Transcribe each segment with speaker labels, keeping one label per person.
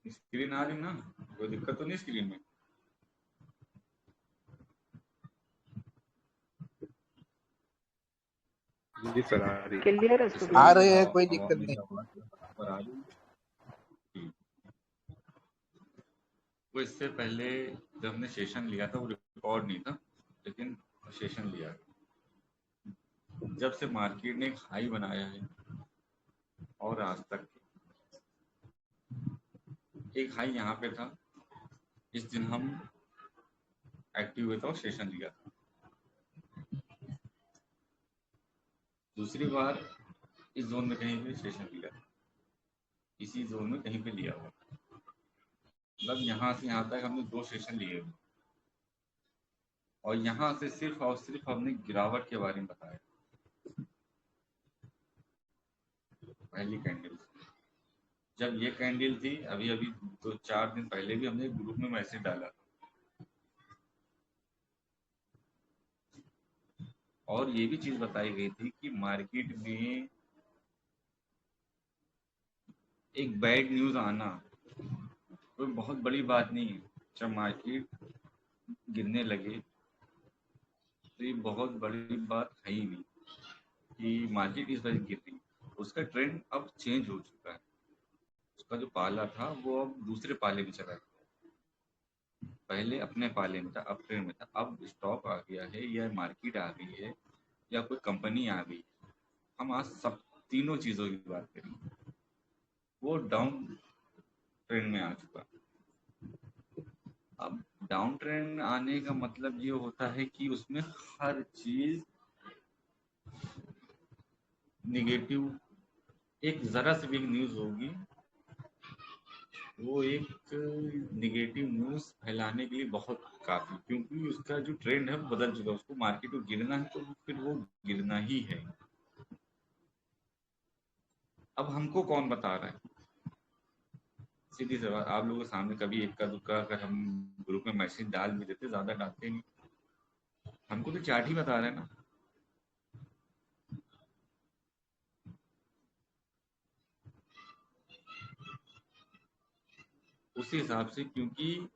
Speaker 1: Screen आ रही ना, कोई दिक्कत तो नहीं स्क्रीन में?
Speaker 2: जी सर आ रही है।
Speaker 3: क्लियर है
Speaker 1: इसके
Speaker 3: स्टूडियो?
Speaker 4: आ
Speaker 1: लिए
Speaker 4: रहे हैं, कोई
Speaker 1: हवा
Speaker 4: दिक्कत
Speaker 1: में
Speaker 4: नहीं।
Speaker 1: आवाज बराबर आ रही थी। वो इससे पहले जब हमने सेशन लिया था वो रिकॉर्ड नहीं था, लेकिन सेशन लिया। जब से मार्केट ने एक हाई बनाया है और आज तक एक हाई यहाँ पे था, इस दिन हम एक्टिव हुए थे और सेशन लिया था। दूसरी बार इस जोन में कहीं पे सेशन लिया था, इसी जोन में कहीं पे लिया हुआ, मतलब यहाँ से यहाँ तक हमने 2 सेशन लिए हुए, और यहाँ से सिर्फ और सिर्फ हमने गिरावट के बारे में बताया। पहली कैंडल जब ये कैंडल थी, अभी अभी 2-4 दिन पहले भी हमने ग्रुप में मैसेज डाला, और ये भी चीज बताई गई थी कि मार्केट में एक बैड न्यूज आना कोई बहुत बड़ी बात नहीं है। जब मार्केट गिरने लगे तो ये बहुत बड़ी बात है ही नहीं कि मार्केट इस वजह गिर रही। उसका ट्रेंड अब चेंज हो चुका है, उसका जो पाला था वो अब दूसरे पाले में चला गया। पहले अपने पाले में था, अब ट्रेंड में था, अब स्टॉक आ गया है या मार्केट आ गई है या कोई कंपनी आ गई। हम आज सब तीनों चीजों की बात करेंगे। वो डाउन ट्रेंड में आ चुका। अब डाउन ट्रेंड आने का मतलब ये होता है कि उसमें हर चीज निगेटिव, एक जरा सी भी न्यूज होगी वो एक निगेटिव न्यूज फैलाने के लिए बहुत काफी, क्योंकि उसका जो ट्रेंड है वो बदल चुका है। उसको मार्केट को गिरना है तो फिर वो गिरना ही है। अब हमको कौन बता रहा है? सीधी सी बात, आप लोगों के सामने कभी इक्का दुक्का अगर हम ग्रुप में मैसेज डाल भी देते, ज्यादा डालते नहीं, हमको तो चार्ट ही बता रहे हैं ना। उसी हिसाब से, क्योंकि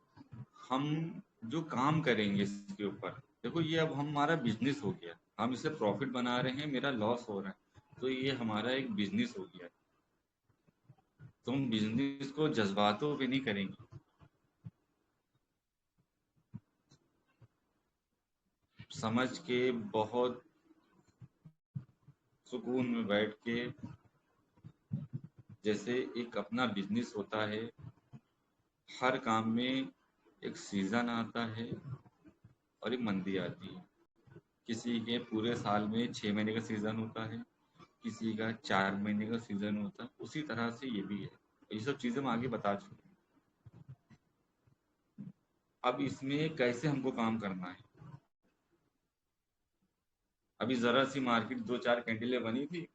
Speaker 1: हम जो काम करेंगे इसके ऊपर, देखो ये अब हमारा बिजनेस हो गया, हम इससे प्रॉफिट बना रहे हैं, मेरा लॉस हो रहा है, तो ये हमारा एक बिजनेस हो गया। तो हम बिजनेस को जज्बातों पे नहीं करेंगे, समझ के बहुत सुकून में बैठ के, जैसे एक अपना बिजनेस होता है, हर काम में एक सीजन आता है और एक मंदी आती है। किसी के पूरे साल में 6 महीने का सीजन होता है, किसी का 4 महीने का सीजन होता है, उसी तरह से ये भी है। ये सब चीजें हम आगे बता चुके हैं। अब इसमें कैसे हमको काम करना है? अभी जरा सी मार्केट 2-4 कैंडलें बनी थी,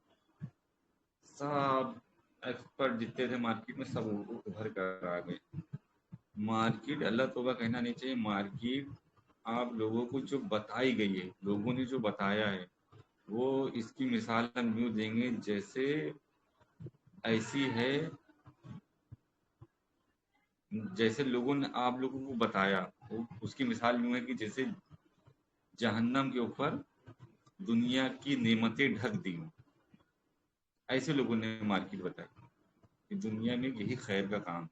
Speaker 1: सब एक्सपर्ट जितने थे मार्केट में सब उभर कर आ गए। मार्केट, अल्लाह तौबा कहना नहीं चाहिए, मार्केट आप लोगों को जो बताई गई है, लोगों ने जो बताया है, वो इसकी मिसाल हम यूँ देंगे जैसे ऐसी है, जैसे लोगों ने आप लोगों को बताया, वो उसकी मिसाल यूँ है कि जैसे जहन्नम के ऊपर दुनिया की नेमतें ढक दी हों। ऐसे लोगों ने मार्केट बताई कि दुनिया में यही खैर का काम,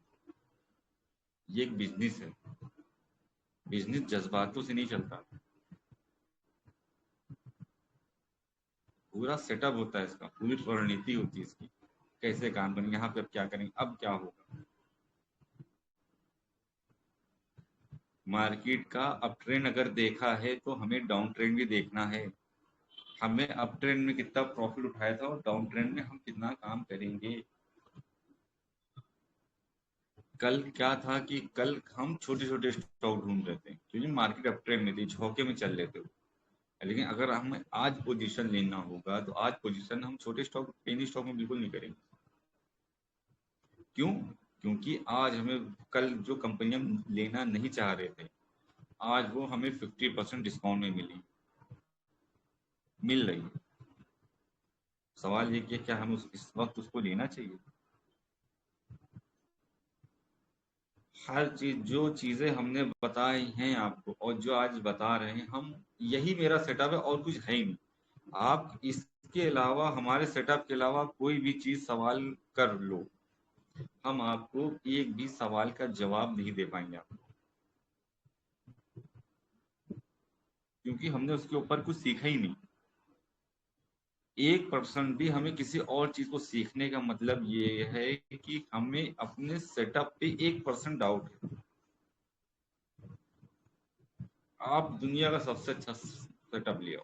Speaker 1: ये एक बिजनेस है। बिजनेस जज्बातों से नहीं चलता, पूरा सेटअप होता है इसका, पूरी रणनीति होती है इसकी, कैसे काम करेंगे, यहाँ पे अब क्या करेंगे, अब क्या होगा। मार्केट का अप ट्रेंड अगर देखा है तो हमें डाउन ट्रेंड भी देखना है। हमें अप ट्रेंड में कितना प्रॉफिट उठाया था और डाउन ट्रेंड में हम कितना काम करेंगे। कल क्या था कि कल हम छोटे छोटे स्टॉक ढूंढ रहे थे क्योंकि मार्केट अप ट्रेंड में थी, झोंके में चल रहे थे। लेकिन अगर हमें आज पोजीशन लेना होगा तो आज पोजीशन हम छोटे स्टॉक, पेनी स्टॉक में बिल्कुल नहीं करेंगे। क्यों? क्योंकि आज हमें कल जो कंपनियां लेना नहीं चाह रहे थे, आज वो हमें 50% डिस्काउंट में मिल रही है। सवाल ये कि क्या हम इस वक्त उसको लेना चाहिए? हर चीज, जो चीजें हमने बताई हैं आपको और जो आज बता रहे हैं हम, यही मेरा सेटअप है और कुछ है ही नहीं। आप इसके अलावा, हमारे सेटअप के अलावा कोई भी चीज सवाल कर लो, हम आपको एक भी सवाल का जवाब नहीं दे पाएंगे आपको, क्योंकि हमने उसके ऊपर कुछ सीखा ही नहीं। 1% भी हमें किसी और चीज को सीखने का मतलब ये है कि हमें अपने सेटअप पे 1% डाउट है। आप दुनिया का सबसे अच्छा सेटअप ले आओ,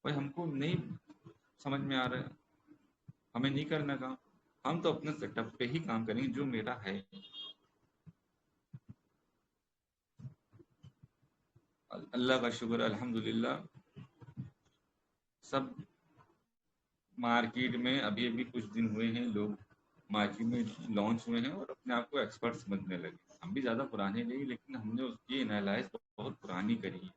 Speaker 1: भाई हमको नहीं समझ में आ रहा है, हमें नहीं करना काम, हम तो अपने सेटअप पे ही काम करेंगे जो मेरा है। अल्लाह का शुक्र, अल्हम्दुलिल्लाह। सब मार्केट में अभी अभी कुछ दिन हुए हैं, लोग मार्केट में लॉन्च हुए हैं और अपने आप को एक्सपर्ट समझने लगे। हम भी ज़्यादा पुराने नहीं, लेकिन हमने उसकी एनालाइज बहुत पुरानी करी है।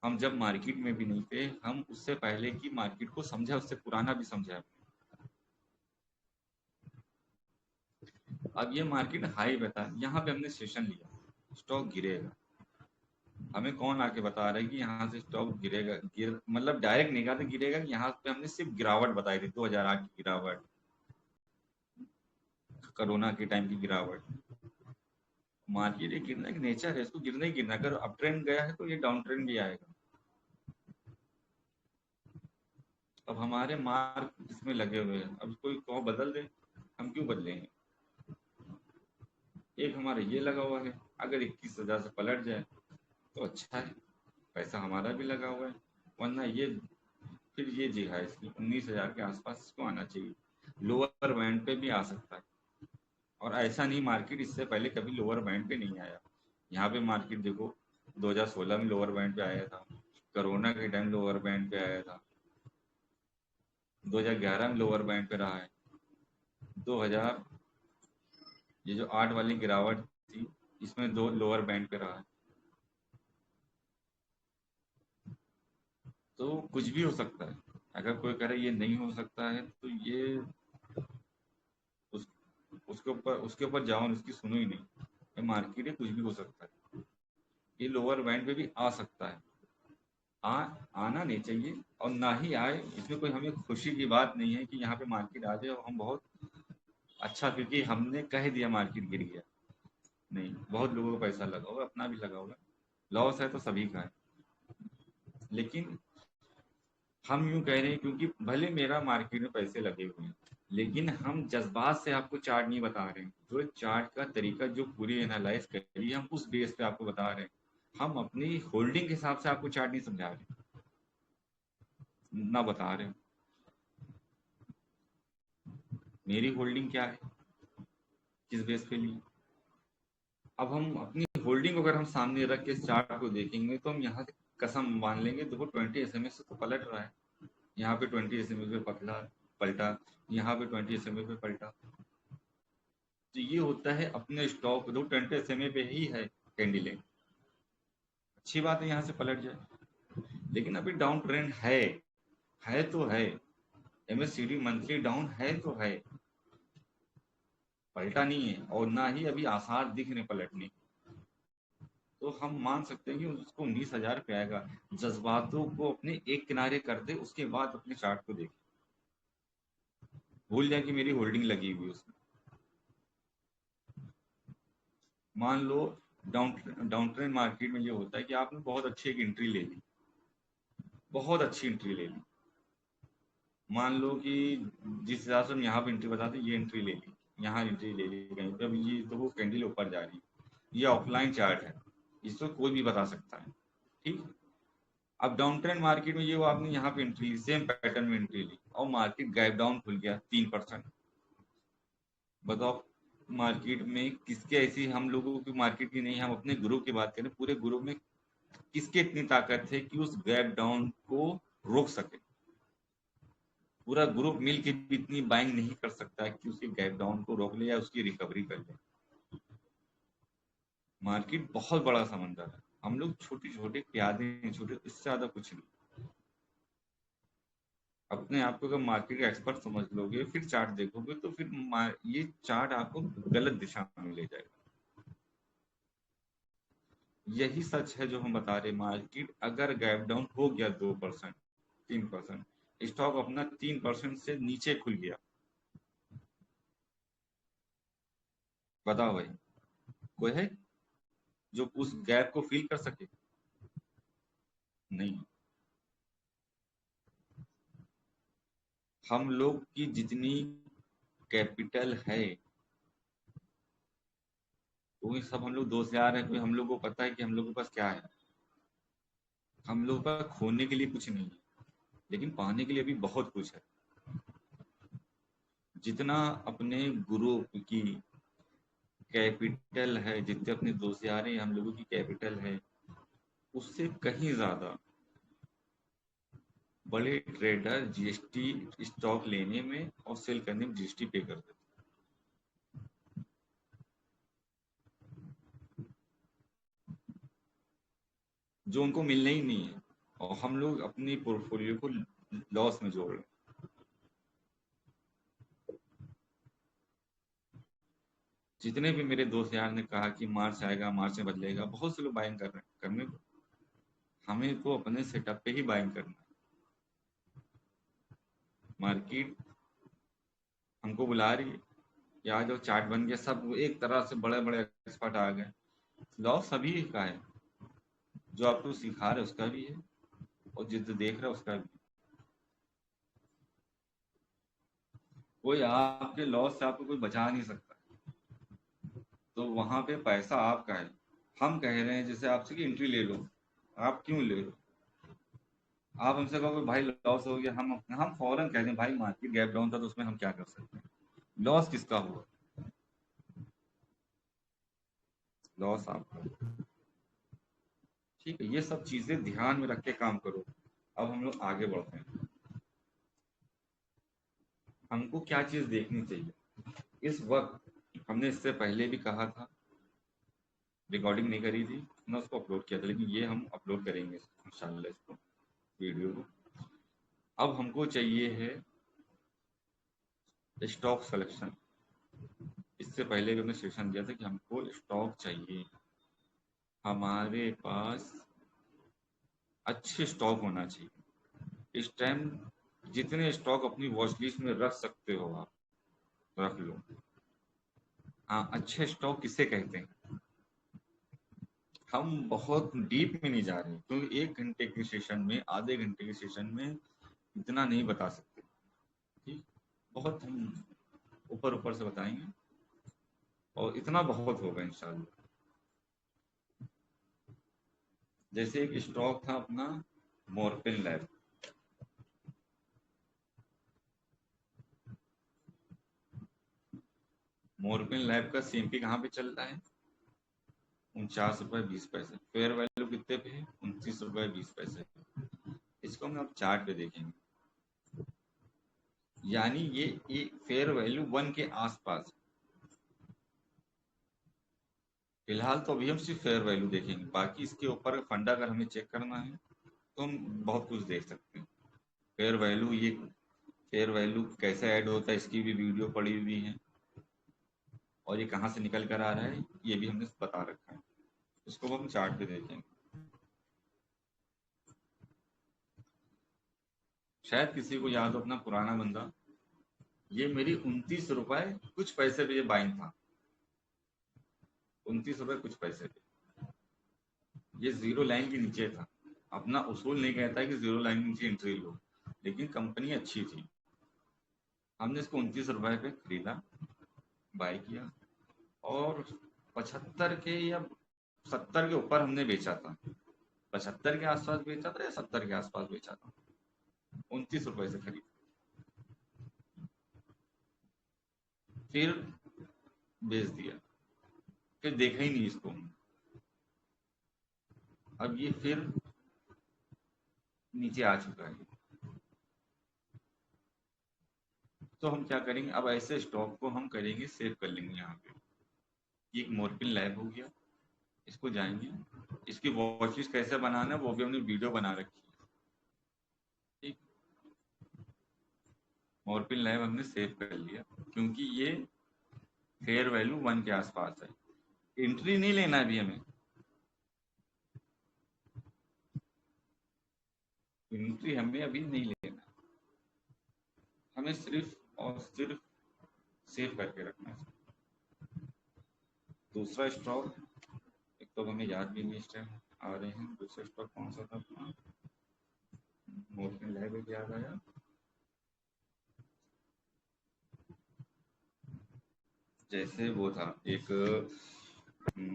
Speaker 1: हम जब मार्केट में भी नहीं थे, हम उससे पहले की मार्केट को समझा, उससे पुराना भी समझा। अब ये मार्केट हाई बता, यहाँ पे हमने सेशन लिया, स्टॉक गिरेगा, हमें कौन आके बता रहा है कि यहाँ से स्टॉक गिरेगा? मतलब डायरेक्ट नहीं कहा था गिरेगा, कि यहाँ पे हमने सिर्फ गिरावट बताई थी, 2008 की गिरावट, कोरोना के टाइम की गिरावट। मार्केट ये गिरने का नेचर है, इसको गिरना ही गिरना। अगर अप ट्रेंड गया है तो ये डाउन ट्रेंड भी आएगा। अब हमारे मार्क इसमें लगे हुए हैं, अब कोई कहो बदल दे, हम क्यों बदलेंगे? एक हमारा ये लगा हुआ है, अगर 21,000 से पलट जाए तो अच्छा है, पैसा हमारा भी लगा हुआ है। वरना ये, फिर ये जी है इसकी 19,000 के आसपास इसको आना चाहिए, लोअर बैंड पे भी आ सकता है। और ऐसा नहीं, मार्केट इससे पहले कभी लोअर बैंड पे नहीं आया। यहाँ पे मार्केट देखो, 2016 में लोअर बैंड पे आया था, कोरोना के टाइम लोअर बैंड पे आया था, 2011 में लोअर बैंड पे रहा है, 2000 ये जो 8 वाली गिरावट थी, इसमें दो लोअर बैंड पे रहा है। तो कुछ भी हो सकता है। अगर कोई कह रहा है ये नहीं हो सकता है, तो ये उस उसके ऊपर जाओ, उसकी सुनो ही नहीं। ये मार्केट है, कुछ भी हो सकता है, ये लोअर बैंड पे भी आ सकता है। आ आना नहीं चाहिए, और ना ही आए, इसमें कोई हमें खुशी की बात नहीं है कि यहाँ पे मार्केट आ जाए और हम बहुत अच्छा, क्योंकि हमने कह दिया मार्केट गिर गया। नहीं, बहुत लोगों का पैसा लगा होगा, अपना भी लगा होगा, लॉस है तो सभी का है। लेकिन हम यूं कह रहे हैं, क्योंकि भले मेरा मार्केट में पैसे लगे हुए हैं, लेकिन हम जज्बात से आपको चार्ट नहीं बता रहे हैं। जो चार्ट का तरीका, जो पूरी एनालाइज करी है, हम उस बेस पे आपको बता रहे हैं। हम अपनी होल्डिंग के हिसाब से आपको चार्ट नहीं समझा रहे, ना बता रहे हैं मेरी होल्डिंग क्या है, किस बेस पे ली। अब हम अपनी होल्डिंग को अगर हम सामने रख के चार्ट को देखेंगे, तो हम यहाँ से कसम मान लेंगे, देखो 20 SMA से तो पलट रहा है, यहाँ पे 20 SMA पे पतला पलटा, यहाँ पे 20 SMA पे पलटा। तो ये होता है अपने स्टॉक, दो 20 SMA पे ही है कैंडल, अच्छी बात है यहाँ से पलट जाए। लेकिन अभी डाउन ट्रेंड है तो है, MACD मंथली डाउन है तो है, पलटा नहीं है, और ना ही अभी आसार दिख रहे पलटने। तो हम मान सकते हैं कि उसको 19,000 पे आएगा। जज्बातों को अपने एक किनारे कर दे, उसके बाद अपने चार्ट को देखे, भूल जाए कि मेरी होल्डिंग लगी हुई उसमें। मान लो डाउन ट्रेंड मार्केट में ये होता है कि आपने बहुत अच्छी एक एंट्री ले ली, बहुत अच्छी एंट्री ले ली, मान लो कि जिस हिसाब से हम यहाँ पे एंट्री बताते, ये एंट्री ले ली, यहाँ एंट्री ले ली कहीं पे, अब ये तो वो कैंडल ऊपर जा रही है, ये ऑफलाइन चार्ट है, इसको कोई भी बता सकता है, ठीक। अब डाउन ट्रेंड मार्केट में ये वो आपने यहाँ पे एंट्री, सेम पैटर्न में एंट्री ली, और मार्केट गैप डाउन खुल गया 3%। बताओ, मार्केट में किसके ऐसी, हम लोगों की मार्केट की नहीं, हम अपने ग्रुप की बात करें, पूरे ग्रुप में किसके इतनी ताकत है कि उस गैप डाउन को रोक सके? पूरा ग्रुप मिल के भी इतनी बाइंग नहीं कर सकता है कि उसके गैप डाउन को रोक ले या उसकी रिकवरी कर ले। मार्केट बहुत बड़ा समंदर है, हम लोग छोटे छोटे प्यादे हैं, छोटे, इससे ज्यादा कुछ नहीं। अपने आप को अगर मार्केट का एक्सपर्ट समझ लोगे, फिर चार्ट देखोगे, तो फिर ये चार्ट आपको गलत दिशा में ले जाएगा। यही सच है जो हम बता रहे। मार्केट अगर गैप डाउन हो गया 2%, 3%, स्टॉक अपना 3% से नीचे खुल गया, बताओ भाई, कोई है जो उस गैप को फील कर सके? नहीं। हम लोग की जितनी कैपिटल है, वो सब हम लोग दोस्त यार हैं, कोई हम लोग को पता है कि हम लोग के पास क्या है। हम लोग का खोने के लिए कुछ नहीं है, लेकिन पाने के लिए भी बहुत कुछ है। जितना अपने ग्रुप की कैपिटल है, जितने अपने दोस्त यार हैं, हम लोगों की कैपिटल है, उससे कहीं ज्यादा बड़े ट्रेडर जीएसटी स्टॉक लेने में और सेल करने में जीएसटी पे कर देते हैं, जो उनको मिलना ही नहीं है, और हम लोग अपनी पोर्टफोलियो को लॉस में जोड़ रहे हैं। जितने भी मेरे दोस्त यार ने कहा कि मार्च आएगा, मार्च में बदलेगा, बहुत से लोग बाइंग कर रहे हैं। करने को हमें तो अपने सेटअप पे ही बाइंग करना है। मार्केट हमको बुला रही है कि आ जाओ, चार्ट बन गया, सब एक तरह से बड़े बड़े एक्सपर्ट आ गए। लॉस सभी का है, जो आपको सिखा रहे उसका भी है, और जिद देख रहा है उसका भी। कोई आपके लॉस से आपको कोई बचा नहीं सकता। तो वहां पे पैसा आपका है। हम कह रहे हैं जैसे आपसे कि एंट्री ले लो, आप क्यों ले लो? आप हमसे कहोगे भाई लॉस हो गया, हम फौरन कह दें भाई मार्केट गैप डाउन था तो उसमें हम क्या कर सकते हैं। लॉस किसका हुआ? लॉस आपका। ठीक है, ये सब चीजें ध्यान में रख के काम करो। अब हम लोग आगे बढ़ते हैं। हमको क्या चीज देखनी चाहिए इस वक्त? हमने इससे पहले भी कहा था, रिकॉर्डिंग नहीं करी थी, मैं उसको अपलोड किया था, लेकिन ये हम अपलोड करेंगे इंशाल्लाह इसको, वीडियो को। अब हमको चाहिए है स्टॉक सिलेक्शन। इससे पहले भी हमने सेशन दिया था कि हमको स्टॉक चाहिए। हमारे पास अच्छे स्टॉक होना चाहिए इस टाइम। जितने स्टॉक अपनी वॉच लिस्ट में रख सकते हो आप, रख लो। हाँ, अच्छे स्टॉक किसे कहते हैं? हम बहुत डीप में नहीं जा रहे, क्योंकि 1 घंटे के सेशन में, आधे घंटे के सेशन में इतना नहीं बता सकते। ठीक, बहुत हम ऊपर ऊपर से बताएंगे, और इतना बहुत होगा इंशाल्लाह। जैसे एक स्टॉक था अपना मोरपिन लैब। मोरपिन लैब का सीएमपी कहाँ पे चल रहा है? 49 रुपए 20 पैसे। फेयर वैल्यू कितने पे है? 29 रुपए 20 पैसे। इसको हम अब चार्ट पे देखेंगे, यानी ये फेयर वैल्यू 1 के आसपास। फिलहाल तो अभी हम सिर्फ फेयर वैल्यू देखेंगे, बाकी इसके ऊपर फंडा अगर हमें चेक करना है तो हम बहुत कुछ देख सकते हैं। फेयर वैल्यू, ये फेयर वैल्यू कैसे ऐड होता है इसकी भी वीडियो पड़ी हुई है, और ये कहाँ से निकल कर आ रहा है ये भी हमने बता रखा है। इसको हम चार्ट पे देखेंगे। शायद किसी को याद हो, अपना पुराना बंदा, ये मेरी 29 रुपए कुछ पैसे पे ये बाइंग था। 29 रुपए कुछ पैसे पे ये जीरो लाइन के नीचे था। अपना उसूल नहीं कहता कि जीरो लाइन के नीचे एंट्री लो, लेकिन कंपनी अच्छी थी। हमने इसको 29 रुपए पे खरीदा, बाय किया, और 75 के या 70 के ऊपर हमने बेचा था। 75 के आसपास बेचा था या 70 के आसपास बेचा था। 29 रुपए से खरीद, फिर बेच दिया, फिर देखा ही नहीं इसको। अब ये फिर नीचे आ चुका है। तो हम क्या करेंगे, अब ऐसे स्टॉक को हम करेंगे, सेव कर लेंगे यहाँ पे। ये एक मोरपिन लैब हो गया, इसको जाएंगे। इसकी वॉच लिस्ट कैसे बनाना है वो भी हमने वीडियो बना रखी है। ठीक, मोरपिन लैब हमने सेव कर लिया, क्योंकि ये फेयर वैल्यू 1 के आसपास है। एंट्री नहीं लेना है अभी हमें, एंट्री हमें अभी नहीं लेना, हमें सिर्फ और सिर्फ सेव करके रखना है। दूसरा स्टॉक, एक तो हमें याद भी नहीं इस टाइम आ रहे हैं, दूसरा स्टॉक कौन सा था अपना, मोशन लाइव याद आया, जैसे वो था एक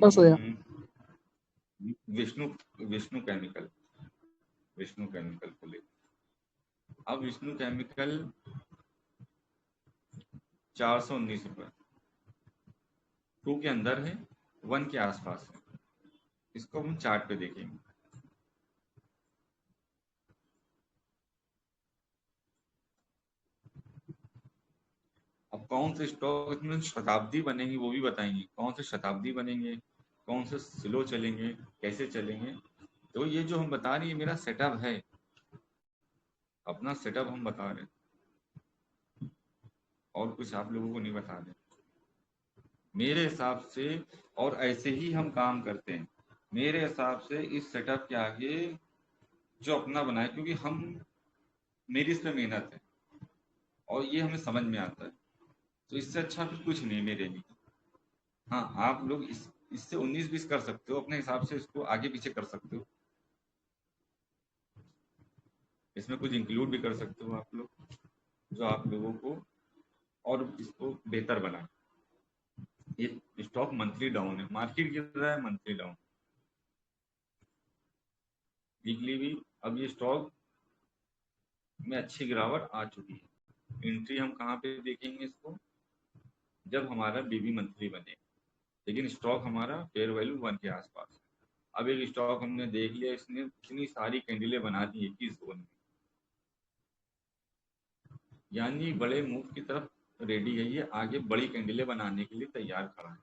Speaker 3: बस हो गया।
Speaker 1: विष्णु विष्णु केमिकल, विष्णु केमिकल को ले, अब विष्णु केमिकल 419 रुपए, 2 के अंदर है, 1 के आसपास है। इसको हम चार्ट पे देखेंगे। अब कौन से स्टॉक इसमें शताब्दी बनेंगी वो भी बताएंगे, कौन से शताब्दी बनेंगे, कौन से स्लो चलेंगे, कैसे चलेंगे। तो ये जो हम बता रहे हैं मेरा सेटअप है, अपना सेटअप हम बता रहे हैं, और कुछ आप लोगों को नहीं बता रहे मेरे हिसाब से। और ऐसे ही हम काम करते हैं मेरे हिसाब से इस सेटअप के आगे, जो अपना बनाए, क्योंकि हम, मेरी इस पे मेहनत है और ये हमें समझ में आता है, तो इससे अच्छा फिर कुछ नहीं मेरे लिए। हाँ, आप लोग इससे 19-20 कर सकते हो अपने हिसाब से, इसको आगे पीछे कर सकते हो, इसमें कुछ इंक्लूड भी कर सकते हो आप लोग, जो आप लोगों को और इसको बेहतर बनाए। ये स्टॉक मंथली डाउन है, मार्केट गिर रहा है, मंथली डाउन, वीकली भी। अब ये स्टॉक में अच्छी गिरावट आ चुकी है। एंट्री हम कहाँ पे देखेंगे इसको, जब हमारा बीबी मंथली बने, लेकिन स्टॉक हमारा फेयर वैल्यू 1 के आसपास है। अब एक स्टॉक हमने देख लिया, इसने इतनी सारी कैंडलें बना दी एक ही जोन में, यानी बड़े मूव की तरफ रेडी है, ये आगे बड़ी कैंडलें बनाने के लिए तैयार खड़ा है।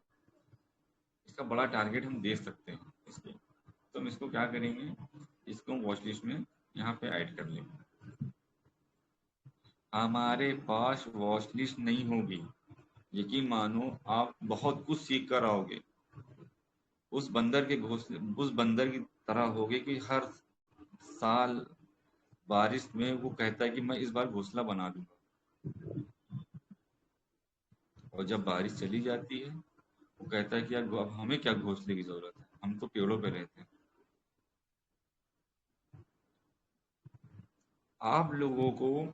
Speaker 1: इसका बड़ा टारगेट हम दे सकते हैं इसके, तो हम इसको क्या करेंगे, इसको वॉच लिस्ट में यहाँ पे ऐड कर लेंगे। हमारे पास वॉच लिस्ट नहीं होगी, यकीन मानो आप बहुत कुछ सीख कर आओगे, उस बंदर के घोंसले, उस बंदर की तरह होगे कि हर साल बारिश में वो कहता है कि मैं इस बार घोंसला बना दूंगा, और जब बारिश चली जाती है वो कहता है कि यार अब हमें क्या घोंसले की जरूरत है, हम तो पेड़ों पे रहते हैं। आप लोगों को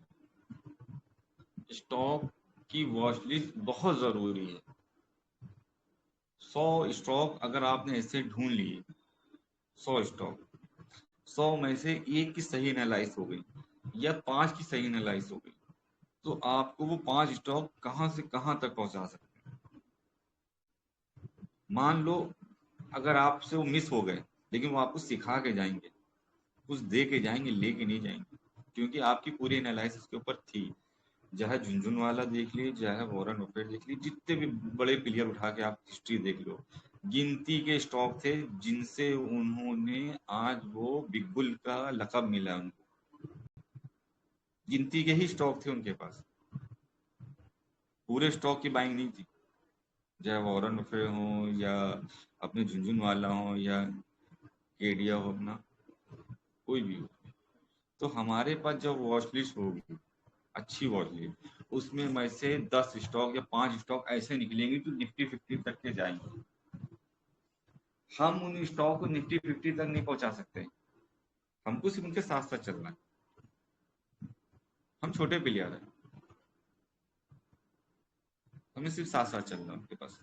Speaker 1: स्टॉक की वॉच लिस्ट बहुत जरूरी है। 100 स्टॉक अगर आपने ऐसे ढूंढ लिए, 100 स्टॉक, 100 में से एक की सही एनालाइज हो गई या 5 की सही एनालाइज हो गई, तो आपको वो 5 स्टॉक कहाँ से कहाँ तक पहुंचा सकते हैं। मान लो अगर आपसे वो मिस हो गए, लेकिन वो आपको सिखा के जाएंगे, कुछ दे के जाएंगे, लेके नहीं जाएंगे, क्योंकि आपकी पूरी एनालिसिस के ऊपर थी। चाहे झुनझुनवाला देख लीजिए, चाहे वॉरेन बफेट देख लीजिए, जितने भी बड़े प्लेयर उठा के आप हिस्ट्री देख लो, गिनती के स्टॉक थे जिनसे उन्होंने आज वो बिग बुल का लकब मिला उनको, गिनती के ही स्टॉक थे उनके पास, पूरे स्टॉक की बाइंग नहीं थी। चाहे वॉरेन बफेट हो या अपने झुनझुनवाला हो या केडिया हो अपना, कोई भी हो, तो हमारे पास जब वॉच लिस्ट होगी, अच्छी वॉच लिस्ट, उसमें में से 10 स्टॉक या 5 स्टॉक ऐसे निकलेंगे जो निफ्टी 50 तक के जाएंगे। हम उन स्टॉक को निफ्टी 50 तक नहीं पहुंचा सकते, हमको सिर्फ उनके साथ साथ चलना है, हम छोटे प्लेयर हैं, हमें सिर्फ साथ साथ चलना है उनके पास।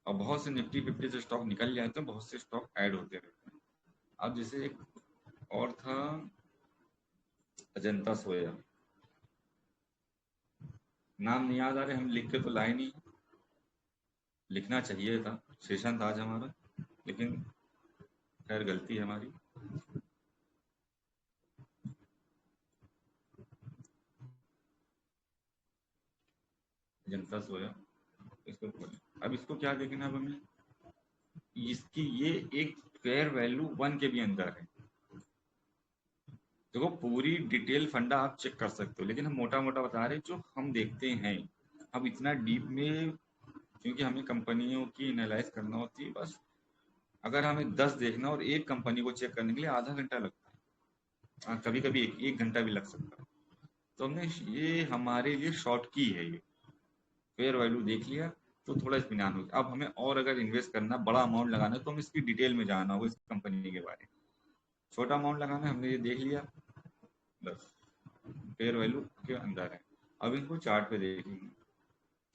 Speaker 1: और बहुत से निफ्टी 50 से स्टॉक निकल जाते हैं, बहुत से स्टॉक ऐड होते रहते हैं। अब जैसे एक और था अजंता सोया, नाम नहीं याद आ रहे, हम लिख के तो लाए नहीं, लिखना चाहिए था, सेशन था आज हमारा, लेकिन खैर गलती है हमारी। जनता सोया, इसको खोलें। अब इसको क्या देखना, अब हमें इसकी ये एक फेयर वैल्यू 1 के भी अंदर है। देखो पूरी डिटेल फंडा आप चेक कर सकते हो, लेकिन हम मोटा मोटा बता रहे हैं जो हम देखते हैं। अब इतना डीप में क्योंकि हमें कंपनियों की एनालाइज करना होती है, बस अगर हमें 10 देखना और एक कंपनी को चेक करने के लिए आधा घंटा लगता है, कभी कभी एक घंटा भी लग सकता है। तो हमने ये हमारे लिए शॉर्ट की है, ये फेयर वैल्यू देख लिया तो थोड़ा इत्मीनान हो गया। अब हमें और अगर इन्वेस्ट करना, बड़ा अमाउंट लगाना है, तो हम इसकी डिटेल में जानना होगा इस कंपनी के बारे में। छोटा अमाउंट लगाना है, हमने ये देख लिया, बस फेयर वैल्यू के अंदर है। अब इनको चार्ट पे देखेंगे।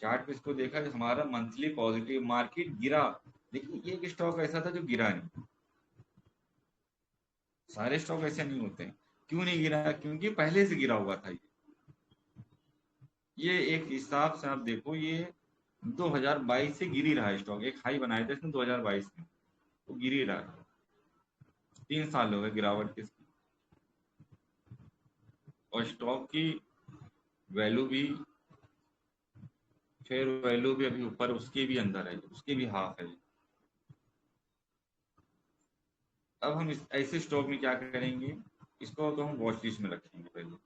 Speaker 1: चार्ट पे इसको देखा कि हमारा मंथली पॉजिटिव, मार्केट गिरा, लेकिन ये एक स्टॉक ऐसा था जो गिरा नहीं। सारे स्टॉक ऐसे नहीं होते हैं। क्यों नहीं गिरा? क्योंकि पहले से गिरा हुआ था। ये एक हिसाब से आप देखो, ये 2022 से गिर ही रहा है स्टॉक। एक हाई बनाया था इसने 2022 में, तो गिर ही रहा है। 3 साल हो गए गिरावट के। और स्टॉक की वैल्यू भी, फेयर वैल्यू भी अभी ऊपर, उसके भी अंदर है, उसके भी हाफ है। अब हम ऐसे स्टॉक में क्या करेंगे, इसको तो हम वॉच लिस्ट में रखेंगे पहले।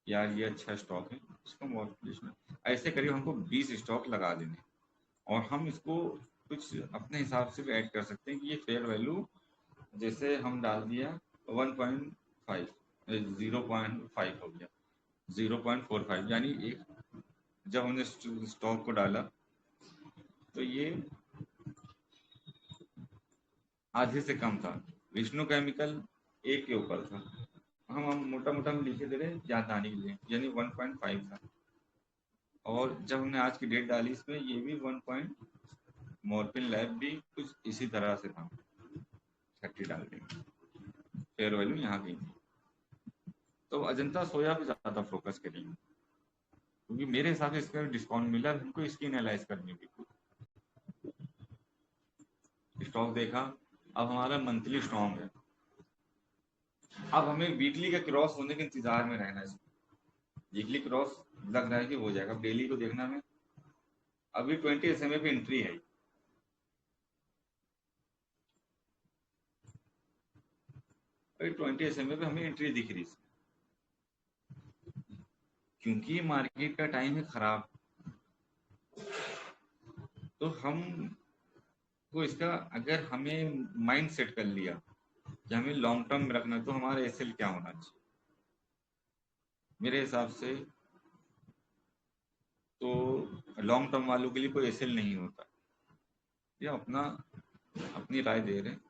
Speaker 1: यार ये अच्छा स्टॉक है, इसको हम वॉच लिस्ट में। ऐसे करीब हमको 20 स्टॉक लगा देने, और हम इसको कुछ अपने हिसाब से भी ऐड कर सकते हैं कि ये फेयर वैल्यू, जैसे हम डाल दिया 1.5, 0.5 हो गया, 0.45, यानी एक, जब हमने स्टॉक को डाला तो ये आधे से कम था। विष्णु केमिकल 1 के ऊपर था। हम मोटा मोटा हम लिखे दे रहे याद आने के लिए, यानी 1.5 था। और जब हमने आज की डेट डाली इसमें, ये भी 1. मॉर्फिन लैब भी कुछ इसी तरह से था, 30 डाल देंगे, फेयर वैल्यू यहाँ गई थी। तो अजंता सोया पे ज़्यादा फोकस करेंगे, क्योंकि मेरे हिसाब से इसका डिस्काउंट मिला, हमको इसकी एनालाइज करनी भी। स्टॉक देखा, अब हमारा मंथली स्ट्रॉन्ग है। अब हमें वीकली का क्रॉस होने के इंतजार में रहना है। वीकली क्रॉस लग रहा है कि हो जाएगा। अब डेली को देखना है। अभी 20 SMA पे एंट्री है। अभी 20 SMA पे हमें एंट्री दिख रही है, क्योंकि मार्केट का टाइम है खराब। तो हम को इसका, अगर हमें माइंड सेट कर लिया कि हमें लॉन्ग टर्म में रखना है, तो हमारा एसएल क्या होना चाहिए मेरे हिसाब से। तो लॉन्ग टर्म वालों के लिए कोई एसएल नहीं होता। ये अपना अपनी राय दे रहे हैं,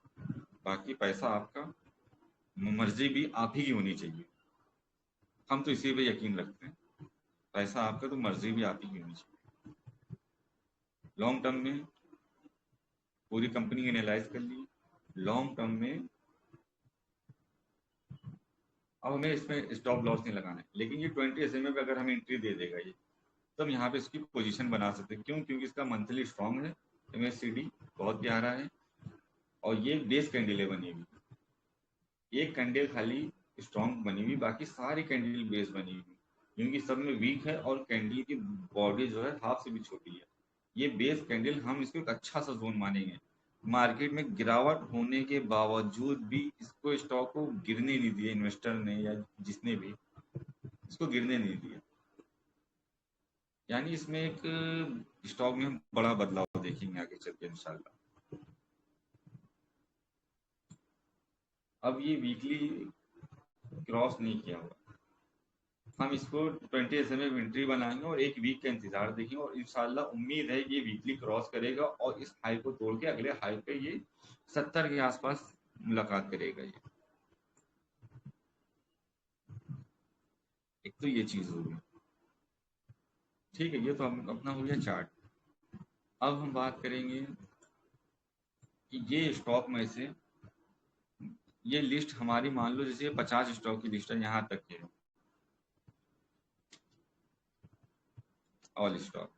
Speaker 1: बाकी पैसा आपका, मर्जी भी आप ही की होनी चाहिए। हम तो इसी पे यकीन रखते हैं, पैसा आपका तो मर्जी भी आप ही की होनी चाहिए। लॉन्ग टर्म में पूरी कंपनी एनालाइज कर ली, लॉन्ग टर्म में अब हमें इसमें स्टॉप लॉस नहीं लगाना है। लेकिन ये 20 SMA पे अगर हमें एंट्री दे देगा ये, तब यहाँ पे इसकी पोजीशन बना सकते हैं। क्यों? क्योंकि इसका मंथली स्ट्रॉन्ग है, MACD बहुत प्यारा है, और ये बेस कैंडल है बनी हुई। एक कैंडल खाली स्ट्रॉन्ग बनी हुई, बाकी सारी कैंडल बेस बनी हुई, क्योंकि सब में वीक है, और कैंडल की बॉडी जो है हाफ से भी छोटी है। ये बेस कैंडल, हम इसको एक अच्छा सा जोन मानेंगे। मार्केट में गिरावट होने के बावजूद भी इसको, स्टॉक को गिरने नहीं दिया इन्वेस्टर ने, या जिसने भी इसको गिरने नहीं दिया। यानी इसमें एक स्टॉक में हम बड़ा बदलाव देखेंगे आगे चल के इंशाल्लाह। अब ये वीकली क्रॉस नहीं किया हुआ, हम इसको 20 SMA में एंट्री बनाएंगे और एक वीक का इंतजार देखेंगे, और इंशाल्लाह उम्मीद है कि ये वीकली क्रॉस करेगा, और इस हाई को तोड़ के अगले हाई पे ये 70 के आसपास मुलाकात करेगा। ये एक तो ये चीज होगी। ठीक है, ये तो हम अपना हो गया चार्ट। अब हम बात करेंगे कि ये स्टॉक में से, ये लिस्ट हमारी मान लो जैसे 50 स्टॉक की लिस्ट है, यहाँ तक है ऑल स्टॉक,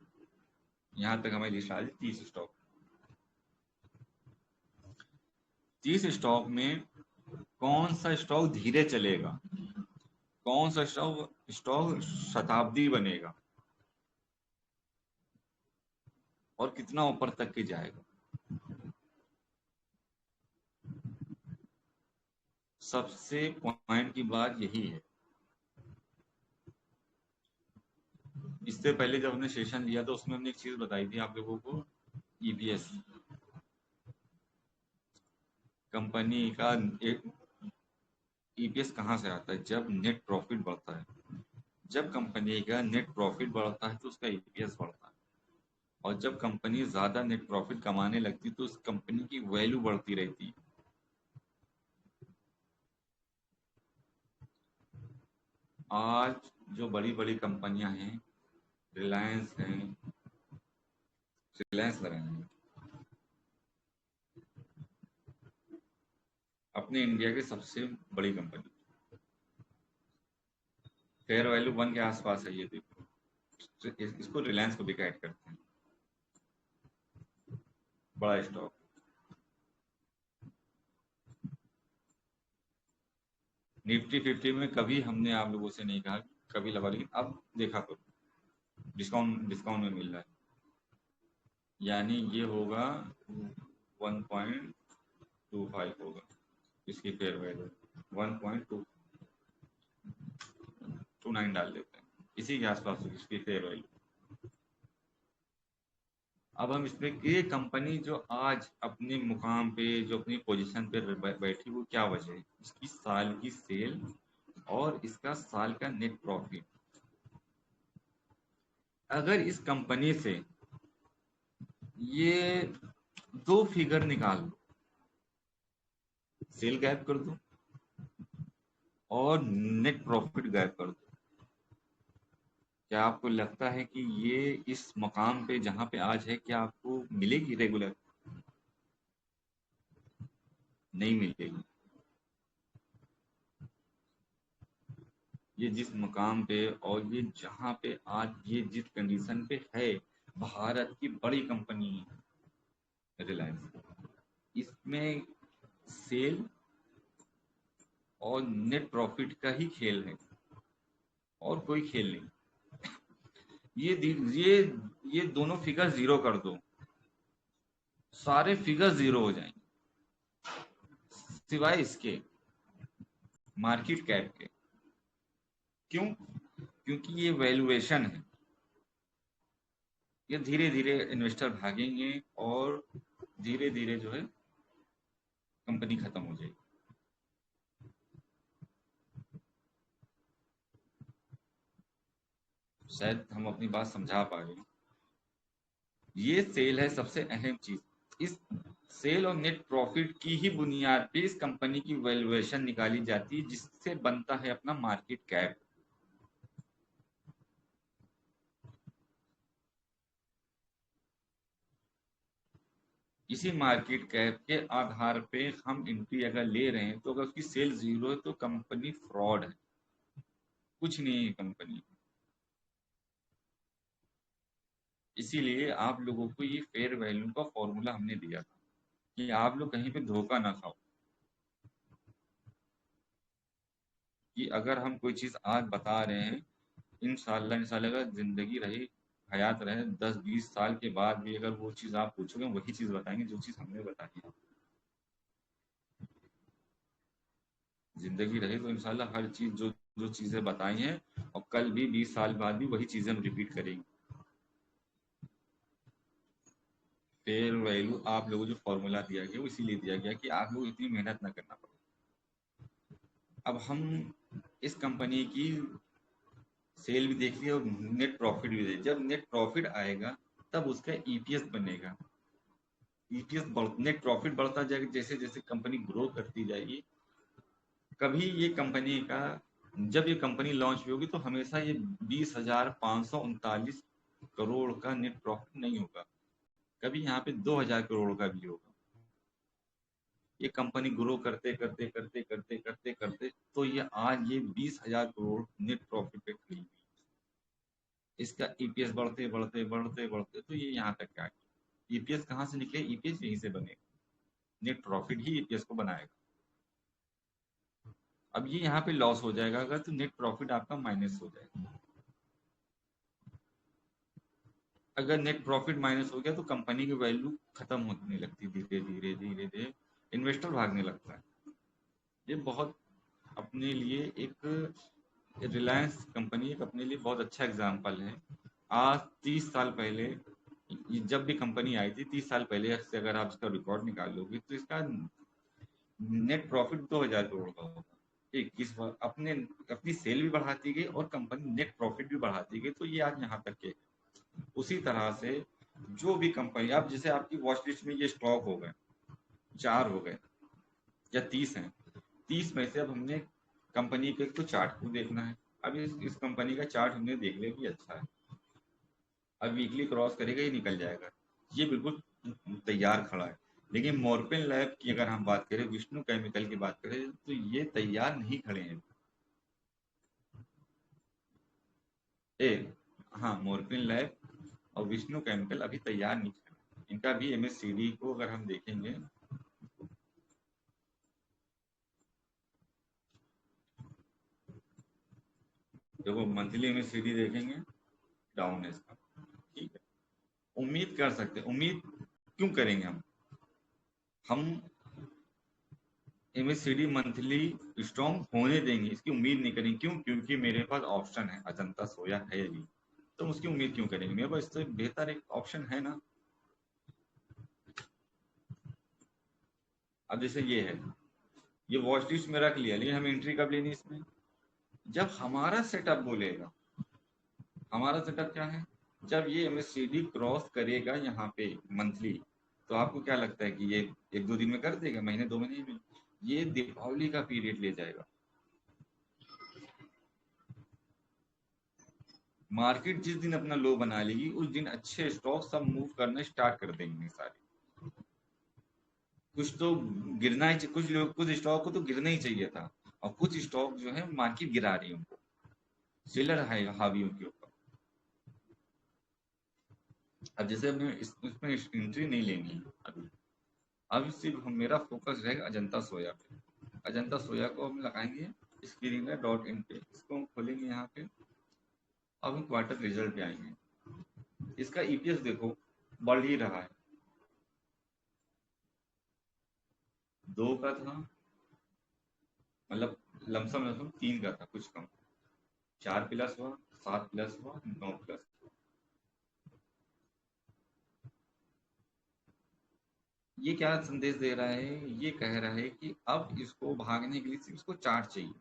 Speaker 1: यहाँ तक हमारी लिस्ट आ रही 30 स्टॉक। 30 स्टॉक में कौन सा स्टॉक धीरे चलेगा, कौन सा स्टॉक स्टॉक शताब्दी बनेगा, और कितना ऊपर तक के जाएगा। सबसे पॉइंट की बात यही है। इससे पहले जब हमने सेशन लिया तो उसमें हमने एक चीज बताई थी आप लोगों को, ईपीएस। कंपनी का ईपीएस कहाँ से आता है? जब नेट प्रॉफिट बढ़ता है। जब कंपनी का नेट प्रॉफिट बढ़ता है तो उसका ईपीएस बढ़ता है, और जब कंपनी ज्यादा नेट प्रॉफिट कमाने लगती है तो उस कंपनी की वैल्यू बढ़ती रहती है। आज जो बड़ी बड़ी कंपनियां हैं, रिलायंस है, रिलायंस लगाएंगे अपने इंडिया की सबसे बड़ी कंपनी, फेयर वैल्यू 1 के आसपास है। ये देखो, तो इसको रिलायंस को भी ऐड करते हैं, बड़ा स्टॉक। निफ्टी 50 में कभी हमने आप लोगों से नहीं कहा कभी लगा, लेकिन अब देखा करो डिस्काउंट डिस्काउंट में मिल रहा है, यानी ये होगा 1.25 होगा इसकी फेयर वैल्यू। 1.29 डाल देते हैं, इसी के आसपास होगी इसकी फेयर वैल्यू। अब हम इसमें ये कंपनी जो आज अपने मुकाम पे, जो अपनी पोजीशन पे बैठी, वो क्या वजह है? इसकी साल की सेल और इसका साल का नेट प्रॉफिट। अगर इस कंपनी से ये दो फिगर निकाल दो, सेल गैप कर दो और नेट प्रॉफिट गैप कर दो, क्या आपको लगता है कि ये इस मकाम पे जहां पे आज है, क्या आपको मिलेगी रेगुलर? नहीं मिलेगी। ये जिस मकाम पे और ये जहां पे आज ये जिस कंडीशन पे है, भारत की बड़ी कंपनी है रिलायंस, इसमें सेल और नेट प्रॉफिट का ही खेल है और कोई खेल नहीं। ये दोनों फिगर जीरो कर दो, सारे फिगर जीरो हो जाएंगे सिवाय इसके मार्केट कैप के। क्यों? क्योंकि ये वैल्यूएशन है। ये धीरे धीरे इन्वेस्टर भागेंगे और धीरे धीरे जो है कंपनी खत्म हो जाएगी। शायद हम अपनी बात समझा पा रहे हैं। ये सेल है सबसे अहम चीज। इस सेल और नेट प्रॉफिट की ही बुनियाद पे इस कंपनी की वैल्यूएशन निकाली जाती है, जिससे बनता है अपना मार्केट कैप। इसी मार्केट कैप के आधार पे हम एंट्री अगर ले रहे हैं, तो अगर उसकी सेल जीरो है तो कंपनी फ्रॉड है, कुछ नहीं है कंपनी। इसीलिए आप लोगों को ये फेयर वैल्यू का फॉर्मूला हमने दिया था कि आप लोग कहीं पे धोखा ना खाओ, कि अगर हम कोई चीज आज बता रहे हैं, इंशाल्लाह इंशाल्लाह अगर जिंदगी रही, हयात रहे, 10-20 साल के बाद भी अगर वो चीज आप पूछोगे, वही चीज बताएंगे जो चीज हमने बताई है। जिंदगी रही तो इंशाल्लाह हर चीज जो जो चीजें बताई हैं, और कल भी 20 साल बाद भी वही चीजें हम रिपीट करेंगे। फेयर वैल्यू आप लोगों को जो फॉर्मूला दिया गया वो इसीलिए दिया गया कि आप लोग इतनी मेहनत ना करना पड़े। अब हम इस कंपनी की सेल भी देख लिया और नेट प्रॉफिट भी देख। जब नेट प्रॉफिट आएगा तब उसका ईपीएस बनेगा। ईपीएस नेट प्रॉफिट बढ़ता जाएगा जैसे जैसे कंपनी ग्रो करती जाएगी। कभी ये कंपनी का, जब ये कंपनी लॉन्च हुई होगी तो हमेशा ये 20,539 करोड़ का नेट प्रॉफिट नहीं होगा, कभी यहाँ पे 2,000 करोड़ का भी होगा। ये कंपनी ग्रो करते करते करते करते करते करते तो ये आज ये 20,000 करोड़ नेट प्रॉफिट पे खड़ी हुई। इसका ईपीएस बढ़ते बढ़ते बढ़ते बढ़ते तो ये यहाँ तक आ गया। ईपीएस कहाँ से निकले? ईपीएस यहीं से बनेगा, नेट प्रॉफिट ही ईपीएस को बनाएगा। अब ये यहाँ पे लॉस हो जाएगा अगर, तो नेट प्रॉफिट आपका माइनस हो जाएगा। अगर नेट प्रॉफिट माइनस हो गया तो कंपनी की वैल्यू खत्म होने लगती, धीरे धीरे धीरे धीरे इन्वेस्टर भागने लगता है। ये बहुत अपने लिए एक, रिलायंस कंपनी एक अपने लिए बहुत अच्छा एग्जाम्पल है। आज 30 साल पहले जब भी कंपनी आई थी, 30 साल पहले से अगर आप इसका रिकॉर्ड निकाल लोगे तो इसका नेट प्रॉफिट 2000 करोड़ का होगा। ठीक, इस बार अपनी सेल भी बढ़ाती गई और कंपनी नेट प्रॉफिट भी बढ़ाती गई, तो ये आज यहाँ तक के। उसी तरह से जो भी कंपनी, अब जैसे आपकी वॉच लिस्ट में ये स्टॉक हो गए, 4 हो गए या 30 हैं, 30 में से अब हमने कंपनी के तो चार्ट को देखना है। अब इस कंपनी का चार्ट हमने देख लिया कि अच्छा है, अब वीकली क्रॉस करेगा, ये निकल जाएगा, ये बिल्कुल तैयार खड़ा है। लेकिन मोरपिन लैब की अगर हम बात करें, विष्णु केमिकल की बात करें, तो ये तैयार नहीं खड़े हैं। ए हाँ, मोरपिन लैब और विष्णु केमिकल अभी तैयार नहीं खड़े। इनका भी एमएससीडी को अगर हम देखेंगे, देखो मंथली एमएससीडी देखेंगे, डाउन है इसका। ठीक है, उम्मीद कर सकते हैं, उम्मीद क्यों करेंगे हम एमएससीडी मंथली स्ट्रॉन्ग होने देंगे, इसकी उम्मीद नहीं करेंगे। क्यों? क्योंकि मेरे पास ऑप्शन है, अजंता सोया है अभी, तो उसकी उम्मीद क्यों करेंगे? मेरे पास इससे बेहतर एक ऑप्शन है ना। अब जैसे ये है, ये वॉच लिस्ट में रख लिया, लेकिन हमें एंट्री कब लेनी इसमें? जब हमारा सेटअप बोलेगा। हमारा सेटअप क्या है? जब ये एमएससीडी क्रॉस करेगा यहाँ पे मंथली, तो आपको क्या लगता है कि ये 1-2 दिन में कर देगा, महीने 2 महीने में? ये दीपावली का पीरियड ले जाएगा। मार्केट जिस दिन अपना लो बना लेगी, उस दिन अच्छे स्टॉक सब मूव करना स्टार्ट कर देंगे सारे। कुछ तो गिरना ही, कुछ स्टॉक को तो गिरना ही चाहिए था, और कुछ स्टॉक जो है मार्केट गिरा रही है उनको, सेलर है हावियों के ऊपर। अब जैसे हमें इसमें एंट्री नहीं लेनी है अभी, अब सिर्फ मेरा फोकस रहेगा अजंता सोया पे। अजंता सोया को हम लगाएंगे स्क्रीन में डॉट इन पे, इसको हम खोलेंगे यहाँ पे। अब हम क्वार्टर रिजल्ट पे आएंगे। इसका ईपीएस देखो, बढ़ ही रहा है। 2 का था, मतलब लमसम लमसम 3 का था, कुछ कम। 4 प्लस हुआ, 7 प्लस हुआ, 9 प्लस। ये क्या संदेश दे रहा है? ये कह रहा है कि अब इसको भागने के लिए सिर्फ इसको चार्ट चाहिए।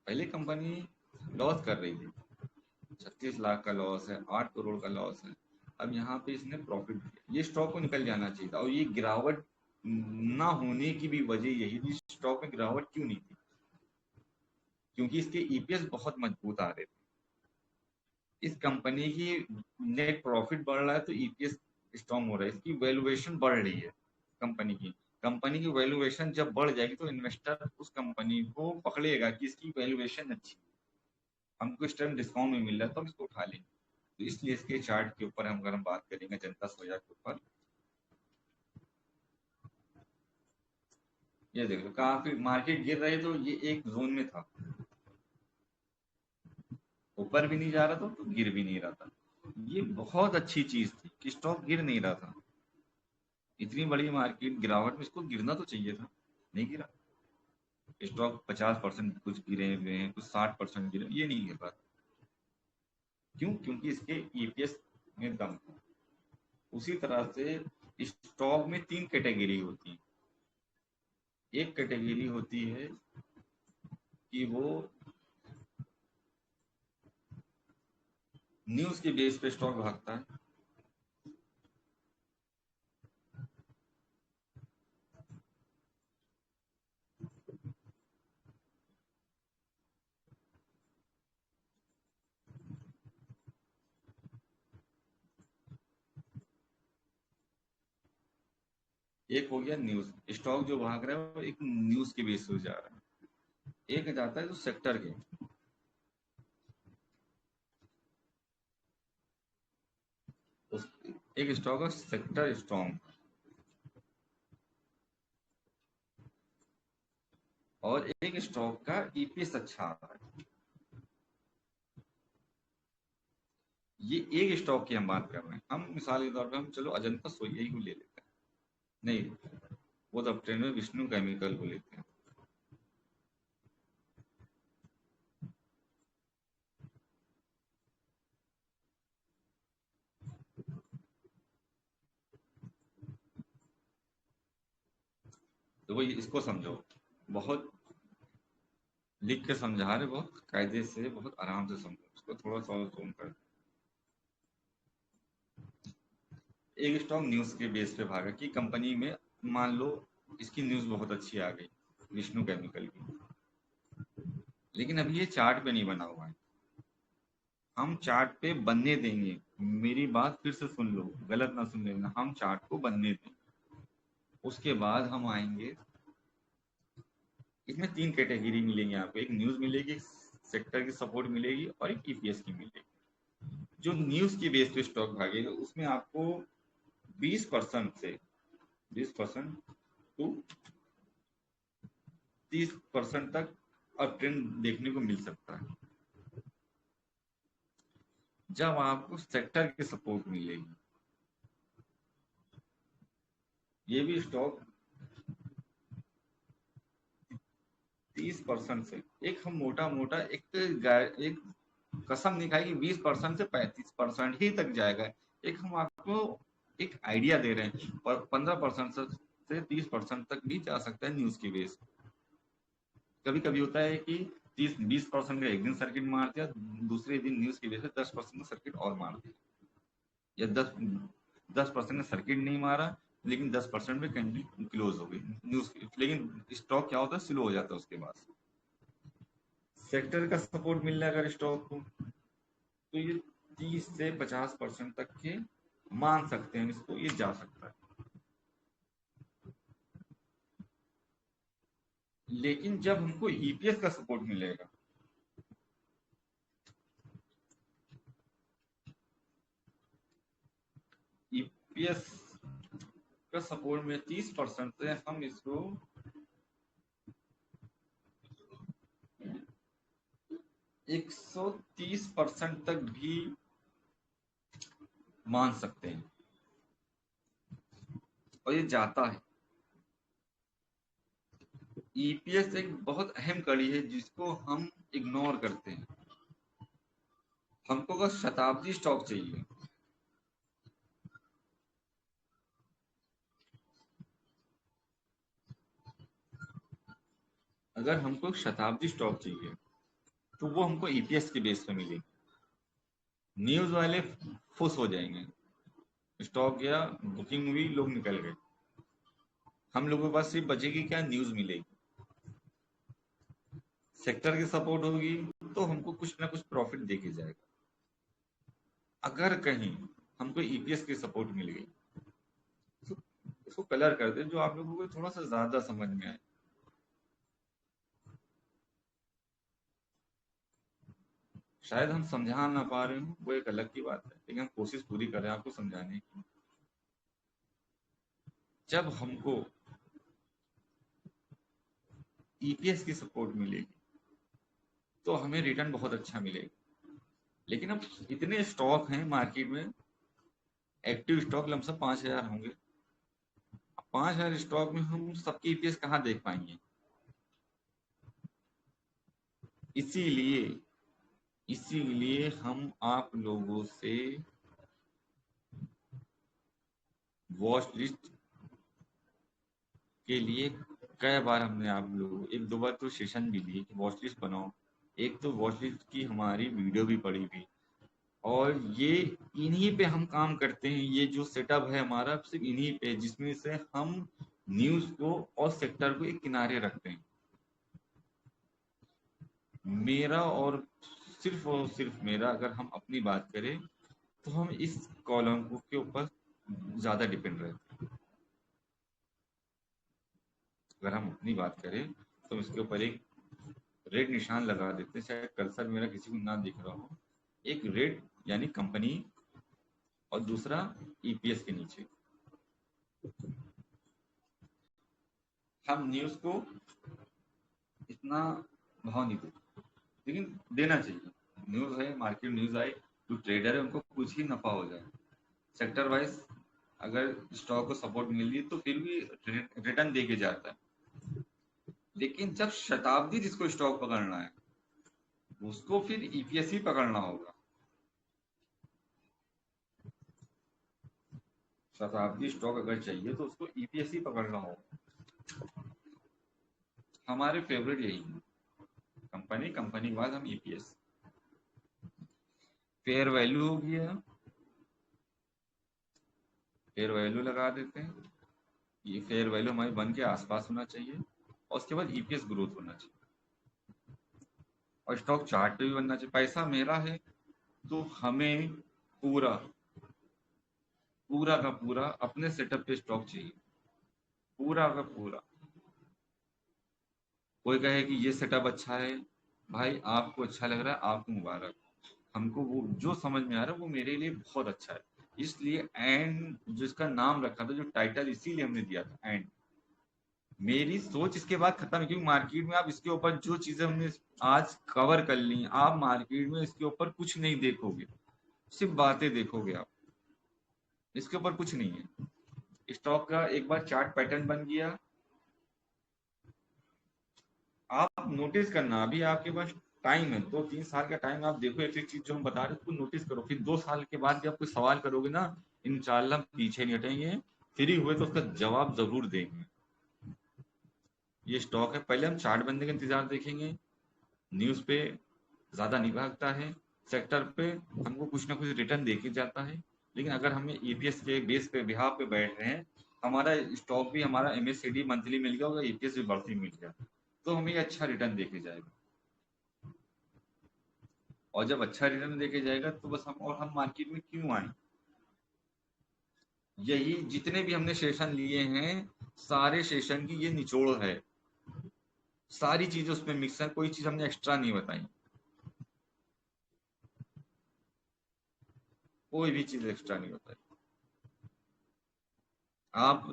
Speaker 1: पहले कंपनी लॉस कर रही थी, 36 लाख का लॉस है, 8 करोड़ का लॉस है। अब यहाँ पे इसने प्रॉफिट दिया, ये स्टॉक को निकल जाना चाहिए था। और ये गिरावट ना होने की भी वजह यही थी, स्टॉक में गिरावट क्यों नहीं थी? क्योंकि इसके ईपीएस बहुत मजबूत आ रहे थे। इस कंपनी की नेट प्रॉफिट बढ़ रहा है तो ईपीएस स्ट्रॉन्ग हो रहा है, इसकी वैल्यूएशन बढ़ रही है कंपनी की। कंपनी की वैल्यूएशन जब बढ़ जाएगी तो इन्वेस्टर उस कंपनी को पकड़ेगा कि इसकी वैल्यूएशन अच्छी, हमको इस टाइम डिस्काउंट में मिल रहा है तो हम इसको उठा लेंगे। तो इसलिए इसके चार्ट के ऊपर हम अगर हम बात करेंगे जनता सोया के ऊपर, ये देखो काफी मार्केट गिर रही, तो ये एक जोन में था, ऊपर भी नहीं जा रहा था तो गिर भी नहीं रहा था। ये बहुत अच्छी चीज थी कि स्टॉक गिर नहीं रहा था। इतनी बड़ी मार्केट गिरावट में इसको गिरना तो चाहिए था, नहीं गिरा। स्टॉक 50% कुछ गिरे हुए हैं, कुछ 60% गिरे, ये नहीं गिर रहा। क्यों? क्योंकि इसके ईपीएस में दम था। उसी तरह से स्टॉक में 3 कैटेगरी होती है। एक कैटेगरी होती है कि वो न्यूज के बेस पे स्टॉक भागता है। एक हो गया न्यूज, स्टॉक जो भाग रहा है वो एक न्यूज के बेस पे जा रहा है। एक जाता है जो सेक्टर के, उस एक स्टॉक है सेक्टर स्ट्रॉन्ग, और एक स्टॉक का ईपीएस अच्छा आ रहा है। ये एक स्टॉक की हम बात कर रहे हैं। हम मिसाल के तौर पे हम चलो अजंता सोया ही को ले लेते हैं, नहीं वो तो ट्रेंड में विष्णु केमिकल को लेते हैं। देखो इसको समझो, बहुत लिख के समझा रहे, बहुत कायदे से, बहुत आराम से समझो इसको, थोड़ा सा जूम कर। एक स्टॉक न्यूज के बेस पे भागा कि कंपनी में, मान लो इसकी न्यूज बहुत अच्छी आ गई, विष्णु केमिकल की, लेकिन अभी ये चार्ट पे नहीं बना हुआ है। हम चार्ट पे बनने देंगे, मेरी बात फिर से सुन लो, गलत ना सुन लेना, हम चार्ट को बनने देंगे। उसके बाद हम आएंगे, इसमें तीन कैटेगरी मिलेंगे आपको, एक न्यूज मिलेगी, एक सेक्टर की सपोर्ट मिलेगी और एक ईपीएस की मिलेगी। जो न्यूज की बेस पे स्टॉक भागेगा उसमें आपको 20% से 20% टू 30% तक अब ट्रेंड देखने को मिल सकता है, जब आपको सेक्टर की सपोर्ट मिलेगी। ये भी स्टॉक 30% से, एक हम मोटा मोटा एक कसम नहीं खाएगी, 20% से 35% ही तक जाएगा। एक हम आपको एक आइडिया दे रहे हैं, और 15% से 30% तक भी जा सकता है न्यूज की बेस। कभी कभी होता है कि 30-20% का एक दिन सर्किट मार दिया, दूसरे दिन न्यूज की बेस पे 10% का सर्किट और मार दिया, या 10% का सर्किट नहीं मारा, लेकिन 10% में कैंडल क्लोज हो गई न्यूज की, लेकिन स्टॉक क्या होता है, स्लो हो जाता है उसके बाद। सेक्टर का सपोर्ट मिल रहा है अगर स्टॉक को, तो ये 30 से 50% तक के मान सकते हैं इसको, ये जा सकता है। लेकिन जब हमको ईपीएस का सपोर्ट मिलेगा, ईपीएस का सपोर्ट में 30% से हम इसको 130% तक भी मान सकते हैं, और ये जाता है। ईपीएस एक बहुत अहम कड़ी है जिसको हम इग्नोर करते हैं। हमको अगर शताब्दी स्टॉक चाहिए, अगर हमको शताब्दी स्टॉक चाहिए तो वो हमको ईपीएस के बेस पे मिलेगी। न्यूज वाले खुश हो जाएंगे, स्टॉक गया, बुकिंग हुई, लोग निकल गए, हम लोगों के पास सिर्फ बचेगी क्या, न्यूज मिलेगी। सेक्टर की सपोर्ट होगी तो हमको कुछ ना कुछ प्रॉफिट देके जाएगा। अगर कहीं हमको ईपीएस की सपोर्ट मिल गई, तो इसको कलर कर दे जो आप लोगों को थोड़ा सा ज्यादा समझ में आए। शायद हम समझा ना पा रहे हो, वो एक अलग की बात है, लेकिन हम कोशिश पूरी कर रहे हैं आपको समझाने की। जब हमको ईपीएस की सपोर्ट मिलेगी तो हमें रिटर्न बहुत अच्छा मिलेगा। लेकिन अब इतने स्टॉक हैं मार्केट में, एक्टिव स्टॉक लमसम 5,000 होंगे। 5,000 स्टॉक में हम सबके ईपीएस कहाँ देख पाएंगे। इसीलिए इसीलिए हम आप लोगों से वॉच लिस्ट के लिए कई बार हमने आप लोगों, एक दो बार तो सेशन भी दिए कि वॉच लिस्ट बनाओ। एक तो वॉच लिस्ट की हमारी वीडियो भी पड़ी थी, और ये इन्हीं पे हम काम करते हैं। ये जो सेटअप है हमारा सिर्फ इन्हीं पे, जिसमें से हम न्यूज को और सेक्टर को एक किनारे रखते हैं। मेरा और सिर्फ मेरा, अगर हम अपनी बात करें तो हम इस कॉलम को के ऊपर ज्यादा डिपेंड रहते हैं। अगर हम अपनी बात करें तो हम इसके ऊपर एक रेड निशान लगा देते हैं, शायद कर्सर मेरा किसी को ना दिख रहा हो। एक रेड यानी कंपनी, और दूसरा ईपीएस के नीचे। हम न्यूज को इतना भाव नहीं देते, लेकिन देना चाहिए। न्यूज है, मार्केट न्यूज आए, जो ट्रेडर है उनको कुछ ही नफा हो जाए। सेक्टर वाइज अगर स्टॉक को सपोर्ट मिल रही है तो फिर भी रिटर्न दे के जाता है। लेकिन जब शताब्दी जिसको स्टॉक पकड़ना है उसको फिर ईपीएस ही पकड़ना होगा। शताब्दी स्टॉक अगर चाहिए तो उसको ईपीएस ही पकड़ना होगा। हमारे फेवरेट यही है, कंपनी के बाद हम ईपीएस। फेयर वैल्यू हो गया, फेयर वैल्यू लगा देते हैं। ये फेयर वैल्यू हमारी 1 के आसपास होना चाहिए, और उसके बाद ईपीएस ग्रोथ होना चाहिए, और स्टॉक चार्ट पे भी बनना चाहिए। पैसा मेरा है तो हमें पूरा पूरा का पूरा अपने सेटअप पे स्टॉक चाहिए, पूरा का पूरा। कोई कहे कि ये सेटअप अच्छा है, भाई आपको अच्छा लग रहा है, आपको मुबारक। हमको वो जो समझ में आ रहा है वो मेरे लिए बहुत अच्छा है। इसलिए एंड जिसका नाम रखा था, जो टाइटल इसीलिए हमने दिया था एंड, मेरी सोच इसके बाद खत्म है। क्योंकि मार्केट में आप इसके ऊपर जो चीजें हमने आज कवर कर ली, आप मार्केट में इसके ऊपर कुछ नहीं देखोगे, सिर्फ बातें देखोगे आप, इसके ऊपर कुछ नहीं है। स्टॉक का एक बार चार्ट पैटर्न बन गया, आप नोटिस करना, अभी आपके पास टाइम है, 2-3 साल का टाइम, आप देखो एक एक चीज जो हम बता रहे हैं उसको नोटिस करो। फिर 2 साल के बाद जब कोई सवाल करोगे ना, इंशाल्लाह पीछे नहीं हटेंगे, फ्री हुए तो उसका जवाब जरूर देंगे। ये स्टॉक है, पहले हम चार्ट बनने का इंतजार देखेंगे। न्यूज पे ज्यादा नहीं भागता है, सेक्टर पे हमको कुछ ना कुछ रिटर्न देके जाता है। लेकिन अगर हमें ईपीएस के बेस पे बिहाफ पे बैठ रहे हैं, हमारा स्टॉक भी, हमारा एमएससीडी मंथली मिल गया होगा, ईपीएस भी बढ़ती मिल गया, तो हमें अच्छा रिटर्न देके जाएगा। और जब अच्छा रिटर्न देके जाएगा तो बस हम मार्केट में क्यों आए। यही जितने भी हमने सेशन लिए हैं, सारे सेशन की ये निचोड़ है, सारी चीजें उसमें मिक्स है, कोई चीज हमने एक्स्ट्रा नहीं बताई, कोई भी चीज एक्स्ट्रा नहीं बताई। आप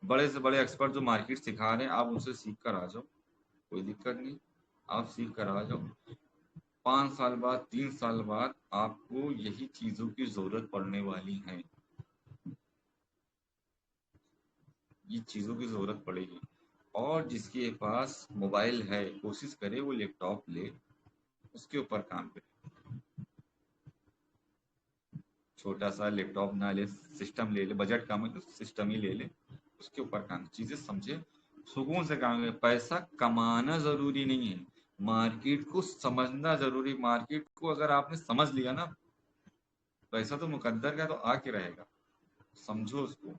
Speaker 1: बड़े से बड़े एक्सपर्ट जो मार्केट सिखा रहे हैं, आप उनसे सीख कर आ जाओ, कोई दिक्कत नहीं, आप सीख कर आ जाओ। 5 साल बाद, 3 साल बाद आपको यही चीजों की जरूरत पड़ने वाली है, ये चीजों की जरूरत पड़ेगी। और जिसके पास मोबाइल है, कोशिश करे वो लैपटॉप ले, उसके ऊपर काम करे। छोटा सा लैपटॉप ना ले, सिस्टम ले ले, बजट कम है तो सिस्टम ही ले ले, उसके ऊपर काम, चीजें समझे, सुकून से काम करे। पैसा कमाना जरूरी नहीं है, मार्केट को समझना जरूरी। मार्केट को अगर आपने समझ लिया ना, पैसा तो मुकद्दर का तो आके रहेगा, समझो उसको।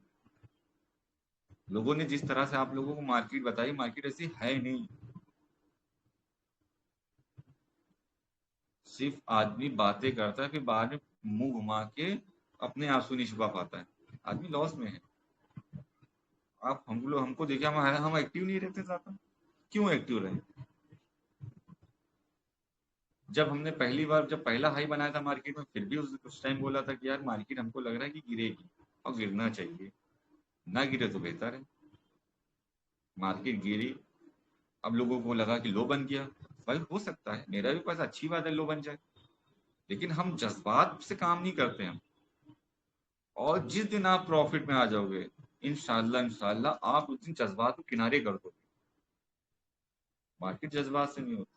Speaker 1: लोगों ने जिस तरह से आप लोगों को मार्केट बताई, मार्केट ऐसी है नहीं। सिर्फ आदमी बातें करता है, फिर बाद में मुंह घुमा के अपने आंसू नहीं छुपा पाता है, आदमी लॉस में है। आप हमको देखिए, हम एक्टिव नहीं रहते ज्यादा, क्यों एक्टिव रहे। जब हमने पहली बार, जब पहला हाई बनाया था मार्केट में, फिर भी उस टाइम बोला था कि यार मार्केट हमको लग रहा है कि गिरेगी, और गिरना चाहिए, ना गिरे तो बेहतर है। मार्केट गिरी, अब लोगों को लगा कि लो बन गया। भाई हो सकता है, मेरा भी पास अच्छी बात है लो बन जाए, लेकिन हम जज्बात से काम नहीं करते हम। और जिस दिन आप प्रॉफिट में आ जाओगे, इंशाल्लाह इंशाल्लाह आप उस दिन जज्बात को किनारे कर दो। मार्केट जज्बात से नहीं होती।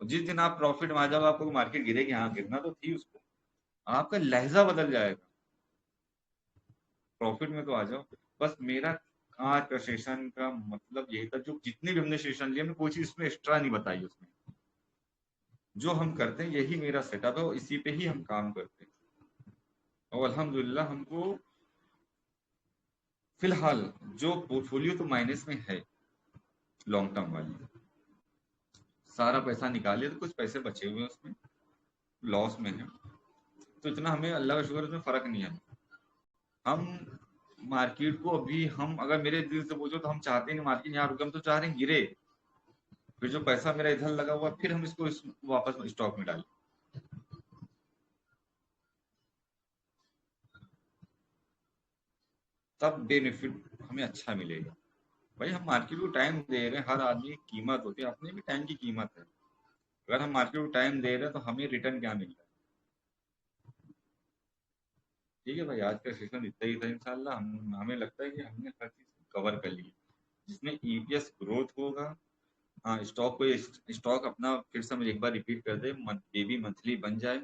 Speaker 1: जिस दिन आप प्रॉफिट में आ जाओगे, आपको मार्केट गिरेगी, हाँ गिरना तो थी उसको, आपका लहजा बदल जाएगा। प्रॉफिट में तो आ जाओ। बस मेरा आज का सेशन का मतलब यही था, जो जितने भी हमने सेशन लिए, हमने कोई चीज इसमें एक्स्ट्रा नहीं बताई उसमें। जो हम करते हैं यही मेरा सेटअप है, और इसी पे ही हम काम करते हैं। और अल्हम्दुलिल्लाह हमको फिलहाल जो पोर्टफोलियो तो माइनस में है, लॉन्ग टर्म वाली, सारा पैसा निकाले तो कुछ पैसे बचे हुए हैं उसमें, लॉस में है, तो इतना हमें अल्लाह का शुक्र, उसमें फर्क नहीं है। हम मार्केट को अभी, हम अगर मेरे दिल से पूछो तो हम चाहते नहीं मार्केट यहाँ रुके, हम तो चाह रहे हैं गिरे। फिर जो पैसा मेरा इधर लगा हुआ, फिर हम इसको वापस स्टॉक में डालें, तब बेनिफिट हमें अच्छा मिलेगा। भाई हम मार्केट को टाइम दे रहे हैं, हर आदमी की कीमत होती है, अपने भी टाइम की कीमत है। अगर हम मार्केट को टाइम दे रहे हैं तो हमें रिटर्न क्या मिल रहा है। ठीक है भाई, आज का सेशन इतना ही था। इंशाल्लाह हमें लगता है कि हमने हर चीज कवर कर ली, जिसमें ईपीएस ग्रोथ होगा। हाँ, स्टॉक अपना फिर से हम एक बार रिपीट कर दे, बेबी मंथली बन जाए,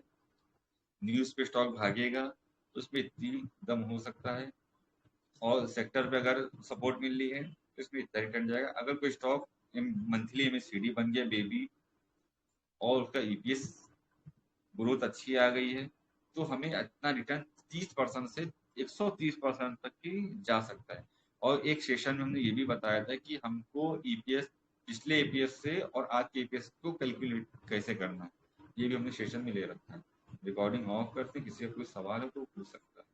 Speaker 1: न्यूज पे स्टॉक भागेगा तो उसमें इतनी दम हो सकता है। और सेक्टर पे अगर सपोर्ट मिल रही है, तो इसमें इतना रिटर्न जाएगा। अगर कोई स्टॉक मंथली MACD बन गया बेबी और उसका EPS ग्रोथ अच्छी आ गई है, तो हमें इतना रिटर्न 30% से 130% तक की जा सकता है। और एक सेशन में हमने ये भी बताया था कि हमको EPS पिछले EPS से और आज के EPS को कैलकुलेट कैसे करना है, ये भी हमने सेशन में ले रखा है। रिकॉर्डिंग ऑफ करते, किसी का कोई सवाल हो तो पूछ सकता है।